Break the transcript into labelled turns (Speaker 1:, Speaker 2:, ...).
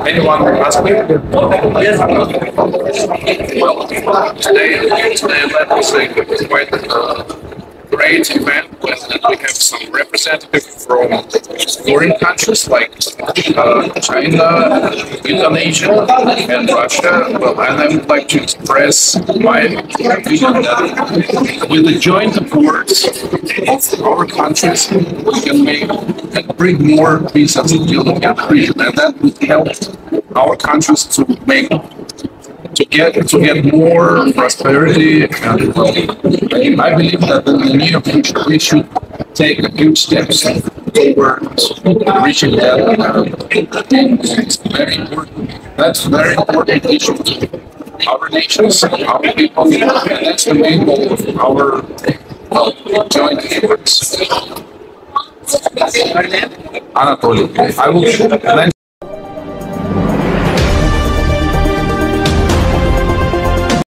Speaker 1: Anyone ask me? Yes. Well, today let me say it's quite great event when we have some representatives from foreign countries like China, Indonesia, and Russia. Well, and I would like to express my opinion that with the joint efforts of our countries, we can bring more peace and stability in the region, and that would help our countries to get more prosperity. And I believe that in the near future we should take huge steps towards reaching that. It's very important. That's a very important issue to our nations, our people, and that's the main goal of our joint efforts. Anatoly, I will